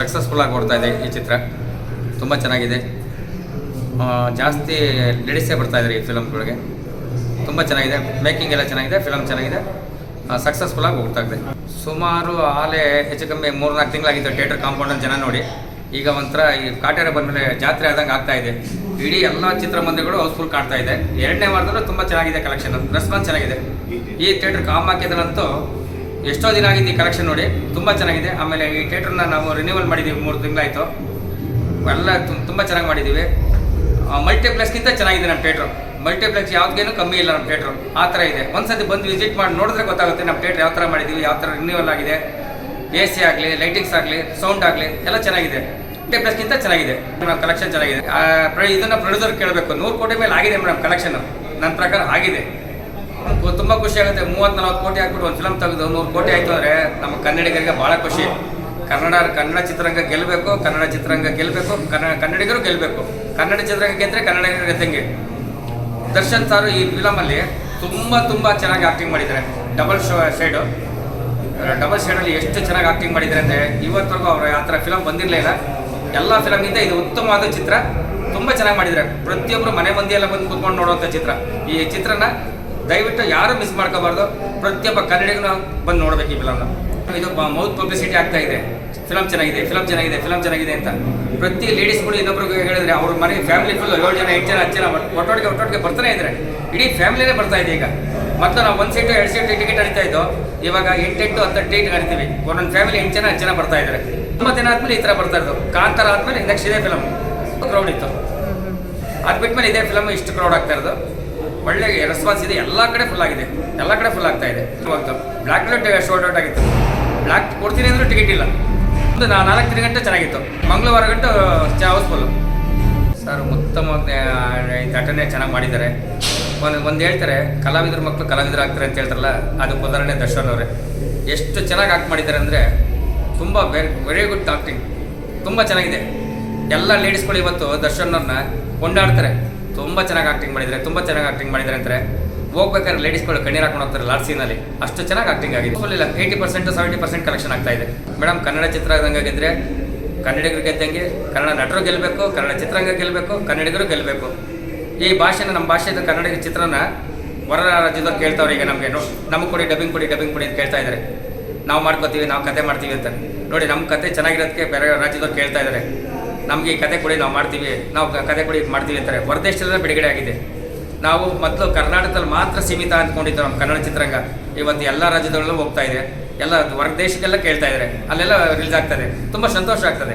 Successful ಆಗಿ ಓಡ್ತಾ ಇದೆ ಈ ಚಿತ್ರ. ತುಂಬ ಚೆನ್ನಾಗಿದೆ. ಜಾಸ್ತಿ ಲೇಡೀಸೇ ಬರ್ತಾ ಇದ್ದಾರೆ ಈ ಫಿಲಮ್ಗಳಿಗೆ. ತುಂಬ ಚೆನ್ನಾಗಿದೆ, ಮೇಕಿಂಗ್ ಎಲ್ಲ ಚೆನ್ನಾಗಿದೆ, ಫಿಲಮ್ ಚೆನ್ನಾಗಿದೆ, ಸಕ್ಸಸ್ಫುಲ್ ಆಗಿ ಹೋಗ್ತಾ ಇದೆ. ಸುಮಾರು ಆಲೆ ಹೆಚ್ಚು ಕಮ್ಮಿ 3-4 ತಿಂಗಳಾಗಿತ್ತು ಥಿಯೇಟರ್ ಕಾಂಪೌಂಡಲ್ಲಿ ಜನ ನೋಡಿ. ಈಗ ಒಂಥರ ಈ ಕಾಟೇರ ಬಂದಮೇಲೆ ಜಾತ್ರೆ ಆದಂಗೆ ಆಗ್ತಾ ಇದೆ. ಇಡೀ ಎಲ್ಲ ಚಿತ್ರಮಂದಿರಗಳು ಹೌಸ್ಫುಲ್ ಕಾಣ್ತಾ ಇದೆ. 2ನೇ ವಾರದಲ್ಲೂ ತುಂಬ ಚೆನ್ನಾಗಿದೆ ಕಲೆಕ್ಷನ್, ರೆಸ್ಪಾನ್ಸ್ ಚೆನ್ನಾಗಿದೆ. ಈ ಥಿಯೇಟರ್ ಕಾಮ್ ಹಾಕಿದ್ರಂತೂ ಎಷ್ಟೋ ದಿನ ಆಗಿದೆ ಈ ಕಲೆಕ್ಷನ್ ನೋಡಿ, ತುಂಬ ಚೆನ್ನಾಗಿದೆ. ಆಮೇಲೆ ಈ ಥಿಯೇಟ್ರನ್ನ ನಾವು ರಿನ್ಯೂವಲ್ ಮಾಡಿದ್ದೀವಿ, 3 ತಿಂಗಳಾಯಿತು. ಎಲ್ಲ ತುಂಬ ಚೆನ್ನಾಗಿ ಮಾಡಿದ್ದೀವಿ. ಮಲ್ಟಿಪ್ಲೆಕ್ಸ್ಗಿಂತ ಚೆನ್ನಾಗಿದೆ ನಮ್ಮ ಥಿಯೇಟ್ರು. ಮಲ್ಟಿಪ್ಲೆಕ್ಸ್ ಯಾವುದೇನು ಕಮ್ಮಿ ಇಲ್ಲ ನಮ್ಮ ಥಿಯೇಟ್ರು, ಆ ಥರ ಇದೆ. ಒಂದ್ಸತಿ ಬಂದು ವಿಸಿಟ್ ಮಾಡಿ ನೋಡಿದ್ರೆ ಗೊತ್ತಾಗುತ್ತೆ ನಮ್ಮ ಥಿಯೇಟ್ರ್ ಯಾವ ಥರ ಮಾಡಿದ್ದೀವಿ, ಯಾವ ಥರ ರಿನ್ಯೂವಲ್ ಆಗಿದೆ. AC ಆಗಲಿ, ಲೈಟಿಂಗ್ಸ್ ಆಗಲಿ, ಸೌಂಡ್ ಆಗಲಿ ಎಲ್ಲ ಚೆನ್ನಾಗಿದೆ. ಮಲ್ಟಿಪ್ಲೆಕ್ಸ್ಗಿಂತ ಚೆನ್ನಾಗಿದೆ ನಮ್ಮ ಕಲೆಕ್ಷನ್, ಚೆನ್ನಾಗಿದೆ. ಇದನ್ನು ಪ್ರೊಡ್ಯೂಸರ್ ಕೇಳಬೇಕು. 100 ಕೋಟಿ ಮೇಲೆ ಆಗಿದೆ ಮೇಡಮ್ ಕಲೆಕ್ಷನ್, ನನ್ನ ಪ್ರಕಾರ ಆಗಿದೆ. ತುಂಬ ಖುಷಿ ಆಗುತ್ತೆ. 30-40 ಕೋಟಿ ಹಾಕ್ಬಿಟ್ಟು ಒಂದು ಫಿಲಮ್ ತೆಗೆದು 100 ಕೋಟಿ ಆಯಿತು ಅಂದರೆ ನಮ್ಮ ಕನ್ನಡಿಗರಿಗೆ ಭಾಳ ಖುಷಿ. ಕನ್ನಡ ಚಿತ್ರರಂಗ ಗೆಲ್ಲಬೇಕು, ಕನ್ನಡ ಚಿತ್ರರಂಗ ಗೆಲ್ಲಬೇಕು, ಕನ್ನಡಿಗರು ಗೆಲ್ಲಬೇಕು. ಕನ್ನಡ ಚಿತ್ರರಂಗ ಗೆದ್ದರೆ ಕನ್ನಡಿಗರು ಗೆದ್ದಂಗೆ. ದರ್ಶನ್ ಸಾರು ಈ ಫಿಲಮಲ್ಲಿ ತುಂಬ ಚೆನ್ನಾಗಿ ಆ್ಯಕ್ಟಿಂಗ್ ಮಾಡಿದ್ದಾರೆ. ಡಬಲ್ ಶೇಡಲ್ಲಿ ಎಷ್ಟು ಚೆನ್ನಾಗಿ ಆ್ಯಕ್ಟಿಂಗ್ ಮಾಡಿದ್ದಾರೆ ಅಂದರೆ ಇವತ್ತರೆಗೂ ಅವರು ಆ ಥರ ಫಿಲಮ್ ಬಂದಿರಲಿಲ್ಲ. ಎಲ್ಲ ಫಿಲಮ್ಗಿಂತ ಇದು ಉತ್ತಮವಾದ ಚಿತ್ರ, ತುಂಬ ಚೆನ್ನಾಗಿ ಮಾಡಿದ್ದಾರೆ. ಪ್ರತಿಯೊಬ್ಬರು ಮನೆ ಮಂದಿಯೆಲ್ಲ ಬಂದು ಕೂತ್ಕೊಂಡು ನೋಡುವಂಥ ಚಿತ್ರ. ಈ ಚಿತ್ರನ ದಯವಿಟ್ಟು ಯಾರು ಮಿಸ್ ಮಾಡ್ಕೋಬಾರ್ದು. ಪ್ರತಿಯೊಬ್ಬ ಕನ್ನಡಿಗನು ಬಂದು ನೋಡಬೇಕು ಈ ಫಿಲಮ್ನ. ಇದು ಮೌತ್ ಪಬ್ಲಿಸಿಟಿ ಆಗ್ತಾ ಇದೆ, ಫಿಲಮ್ ಚೆನ್ನಾಗಿದೆ ಅಂತ. ಪ್ರತಿ ಲೇಡೀಸ್ಗಳು ಇನ್ನೊಬ್ರಿಗೆ ಹೇಳಿದ್ರೆ ಅವ್ರ ಮನೆ ಫ್ಯಾಮಿಲಿ ಫುಲ್ 7 ಜನ 8 ಜನ 10 ಜನ ಒಟ್ಟೊಟ್ಟಿಗೆ ಬರ್ತಾನೆ ಇದ್ದಾರೆ. ಇಡೀ ಫ್ಯಾಮಿಲಿನೇ ಬರ್ತಾ ಇದೆ ಈಗ. ಮತ್ತು ನಾವು 1 ಸೀಟು 2 ಸೀಟು ಟಿಕೆಟ್ ನಡೀತಾ ಇದ್ದೋ, ಇವಾಗ 8 10 ಟಿಕೆಟ್ ನಡೀತೀವಿ. ಒಂದೊಂದು ಫ್ಯಾಮಿಲಿ 8 ಜನ 10 ಜನ ಬರ್ತಾ ಇದ್ದಾರೆ. ತುಂಬ ದಿನ ಆದಮೇಲೆ ಈ ಥರ ಬರ್ತಾ ಇದ್ದು. ಕಾಂತಾರ ಆದಮೇಲೆ ನೆಕ್ಸ್ಟ್ ಇದೇ ಫಿಲಮ್ ಕ್ರೌಡ್ ಇತ್ತು. ಅದು ಬಿಟ್ಮೇಲೆ ಇದೇ ಫಿಲಮ್ ಇಷ್ಟು ಕ್ರೌಡ್ ಆಗ್ತಾ ಇರೋದು. ಒಳ್ಳೆ ರೆಸ್ಪಾನ್ಸ್ ಇದೆ, ಎಲ್ಲ ಕಡೆ ಫುಲ್ ಆಗಿದೆ, ಎಲ್ಲ ಕಡೆ ಫುಲ್ ಆಗ್ತಾ ಇದೆ. ಇವತ್ತು ಬ್ಲ್ಯಾಕ್ ಶೋಲ್ಡ್ ಔಟ್ ಆಗಿತ್ತು. ಬ್ಲ್ಯಾಕ್ ಕೊಡ್ತೀನಿ ಅಂದರೂ ಟಿಕೆಟ್ ಇಲ್ಲ. ಒಂದು 4 ಗಂಟೆ ಚೆನ್ನಾಗಿತ್ತು. ಮಂಗಳವಾರ ಗಂಟೆ ಹೌಸ್ಫುಲ್ಲು. ಸರ್ ಉತ್ತಮವಾದ ನಟನೆ ಚೆನ್ನಾಗಿ ಮಾಡಿದ್ದಾರೆ. ಒಂದು ಹೇಳ್ತಾರೆ, ಕಲಾವಿದ್ರ ಮಕ್ಕಳು ಕಲಾವಿದರು ಆಗ್ತಾರೆ ಅಂತ ಹೇಳ್ತಾರಲ್ಲ, ಅದು ಉದಾಹರಣೆ ದರ್ಶನ್ ಅವರೇ. ಎಷ್ಟು ಚೆನ್ನಾಗಿ ಆ್ಯಕ್ಟ್ ಮಾಡಿದ್ದಾರೆ ಅಂದರೆ ತುಂಬ ವೆರಿ ಗುಡ್ ಆ್ಯಕ್ಟಿಂಗ್, ತುಂಬ ಚೆನ್ನಾಗಿದೆ. ಎಲ್ಲ ಲೇಡೀಸ್ಗಳು ಇವತ್ತು ದರ್ಶನ್ ಅವ್ರನ್ನ ಕೊಂಡಾಡ್ತಾರೆ. ತುಂಬ ಚೆನ್ನಾಗಿ ಆ್ಯಕ್ಟಿಂಗ್ ಮಾಡಿದ್ದಾರೆ ಅಂತಾರೆ. ಹೋಗ್ಬೇಕಾದ್ರೆ ಲೇಡೀಸ್ಗಳು ಕಣ್ಣೀರು ಹಾಕೊಂಡು ಹೋಗ್ತಾರೆ ಲಾಸ್ಟ್ ಸೀನಲ್ಲಿ, ಅಷ್ಟು ಚೆನ್ನಾಗಿ ಆ್ಯಕ್ಟಿಂಗ್ ಆಗಿದೆ. ಇಲ್ಲ 80% 70% ಕಲೆಕ್ಷನ್ ಆಗ್ತಾ ಇದೆ ಮೇಡಮ್. ಕನ್ನಡ ಚಿತ್ರರಂಗ ಗೆದ್ದರೆ ಕನ್ನಡಿಗರು ಗೆದ್ದಂಗೆ, ಕನ್ನಡ ನಟರು ಗೆಲ್ಲಬೇಕು, ಕನ್ನಡ ಚಿತ್ರರಂಗ ಗೆಲ್ಲಬೇಕು, ಕನ್ನಡಿಗರು ಗೆಲ್ಲಬೇಕು. ಈ ಭಾಷೆನ, ನಮ್ಮ ಭಾಷೆದ ಕನ್ನಡ ಚಿತ್ರನ ಹೊರ ರಾಜ್ಯದವ್ರು ಕೇಳ್ತಾವ್ರೆ. ಈಗ ನಮಗೆ ಕೊಡಿ ಡಬ್ಬಿಂಗ್ ಕೊಡಿ ಅಂತ ಕೇಳ್ತಾ ಇದ್ದಾರೆ. ನಾವು ಮಾಡ್ಕೋತೀವಿ, ನಾವು ಕತೆ ಮಾಡ್ತೀವಿ ಅಂತ. ನೋಡಿ, ನಮ್ಮ ಕತೆ ಚೆನ್ನಾಗಿರೋದಕ್ಕೆ ಬೇರೆ ರಾಜ್ಯದವ್ರು ಕೇಳ್ತಾ ಇದ್ದಾರೆ. ನಮಗೆ ಈ ಕತೆ ಕೊಡಿ, ನಾವು ಮಾಡ್ತೀವಿ, ನಾವು ಕತೆ ಕೊಡಿ ಮಾಡ್ತೀವಿ ಅಂತಾರೆ. ಹೊರದೇಶದಲ್ಲೇ ಬಿಡುಗಡೆ ಆಗಿದೆ. ನಾವು ಮೊದಲು ಕರ್ನಾಟಕದಲ್ಲಿ ಮಾತ್ರ ಸೀಮಿತ ಅಂದ್ಕೊಂಡಿದ್ದು ನಮ್ಮ ಕನ್ನಡ ಚಿತ್ರರಂಗ. ಇವತ್ತು ಎಲ್ಲ ರಾಜ್ಯದಲ್ಲೂ ಹೋಗ್ತಾ ಇದೆ, ಎಲ್ಲ ಹೊರ ದೇಶಕ್ಕೆಲ್ಲ ಕೇಳ್ತಾ ಇದ್ದಾರೆ, ಅಲ್ಲೆಲ್ಲ ರಿಲೀಸ್ ಆಗ್ತದೆ. ತುಂಬ ಸಂತೋಷ ಆಗ್ತದೆ.